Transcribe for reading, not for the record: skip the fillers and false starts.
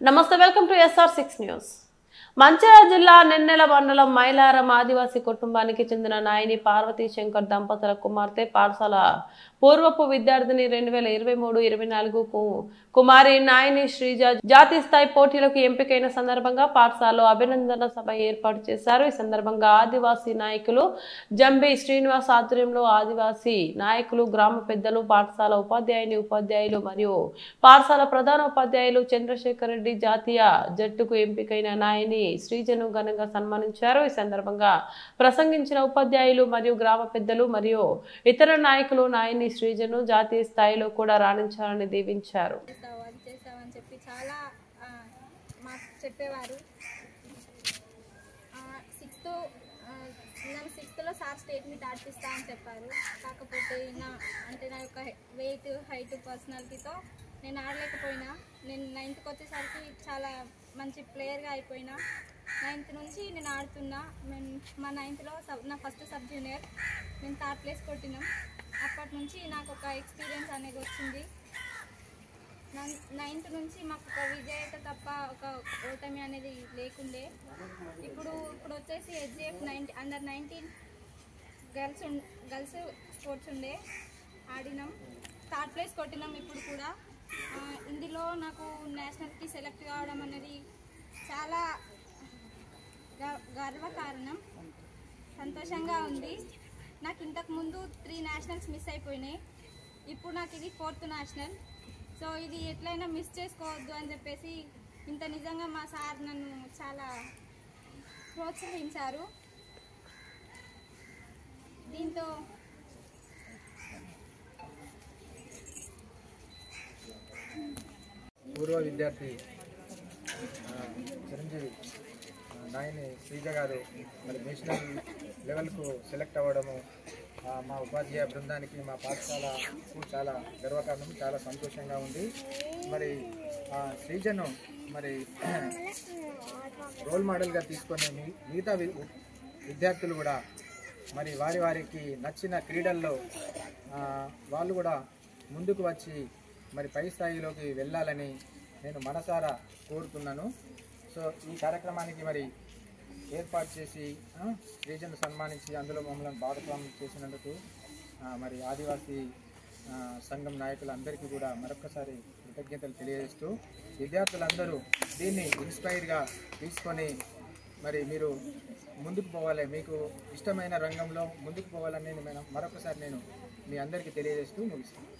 నమస్తే welcome to SR6 news. Mancherial జిల్లా నెన్నెల మండలం మైలారం ఆదివాసీ కుటుంబానికి చెందిన నాయని పార్వతీ శంకర్ దంపతుల కుమార్తె పాఠశాల పూర్వపు విద్యార్థిని 2023-24 కుమారి నాయని శ్రీజ జాతీయ స్థాయి పోటీలకు ఎంపికైన సందర్భంగా పాఠశాలలో అభినందన సభ ఏర్పాటు చేశారు। ఈ సందర్భంగా ఆదివాసీ నాయకులు జంబి శ్రీనివాస్ ఆధ్వర్యంలో ఆదివాసీ నాయకులు, గ్రామ పెద్దలు, పాఠశాల ఉపాధ్యాయులు మరియు పాఠశాల ప్రధాన ఉపాధ్యాయులు చంద్రశేఖర్ రెడ్డి జాతీయ జట్టుకు ఎంపికైన నాయని శ్రీజను ఘనంగా సన్మానించారు। ఈ సందర్భంగా ప్రసంగించిన ఉపాధ్యాయులు మరియు గ్రామ పెద్దలు మరియు ఇతర నాయకులు నాయని శ్రీజను జాతీయ స్థాయిలో కూడా రాణించాలని దీవించారు। చాలా మాకు చెప్పేవారు। నేను 6th లో సార్ స్టేట్ మీట్ ఆడిపిస్తా అని చెప్పారు। కాకపోతే నా యొక్క వెయిట్, హైట్, పర్సనాలిటీతో నేను ఆడలేకపోయినా నేను 9th వచ్చేసరికి చాలా మంచి ప్లేయర్గా అయిపోయినా। 9th నుంచి నేను ఆడుతున్నా। మా 9th లో నా ఫస్ట్ సబ్ జూనియర్ నేను 3rd ప్లేస్ కొట్టినాం। అప్పటి నుంచి నాకు ఒక ఎక్స్పీరియన్స్ అనేది వచ్చింది। 9th నుంచి మాకు ఒక విజేత తప్ప ఒక ఓటమి అనేది లేకుండే। ఇప్పుడు వచ్చేసి SGF అండర్ 19 గర్ల్స్ స్పోర్ట్స్ ఉండే, ఆడినాం, 3rd ప్లేస్ కొట్టినాం। ఇప్పుడు కూడా ఇందులో నాకు నేషనల్కి సెలెక్ట్ కావడం అనేది చాలా గర్వకారణం, సంతోషంగా ఉంది। నాకు ఇంతకుముందు 3 నేషనల్స్ మిస్ అయిపోయినాయి, ఇప్పుడు నాకు ఇది 4th నేషనల్। సో ఇది ఎట్లయినా మిస్ చేసుకోవద్దు అని చెప్పేసి నిజంగా మా సార్ నన్ను చాలా ప్రోత్సహించారు। దీంతో పూర్వ విద్యార్థి చిరంజీవి నాయని శ్రీజ గారు మరి నేషనల్ లెవెల్కు సెలెక్ట్ అవ్వడము మా ఉపాధ్యాయ బృందానికి, మా పాఠశాలకు చాలా గర్వకారణం, చాలా సంతోషంగా ఉంది। మరి శ్రీజను మరి రోల్ మోడల్గా తీసుకొని మిగతా విద్యార్థులు కూడా మరి వారికి నచ్చిన క్రీడల్లో వాళ్ళు కూడా ముందుకు వచ్చి మరి పై స్థాయిలోకి వెళ్ళాలని నేను మనసారా కోరుతున్నాను। సో ఈ కార్యక్రమానికి మరి ఏర్పాటు చేసి శ్రీజను సన్మానించి అందులో మమ్మల్ని భాగస్వామ్యం చేసినందుకు మరి ఆదివాసీ సంఘం నాయకులందరికీ కూడా మరొకసారి కృతజ్ఞతలు తెలియజేస్తూ, విద్యార్థులందరూ దీన్ని ఇన్స్పైర్గా తీసుకొని మరి మీరు ముందుకు పోవాలి, మీకు ఇష్టమైన రంగంలో ముందుకు పోవాలని మరొకసారి నేను మీ అందరికీ తెలియజేస్తూ ముగిస్తాను।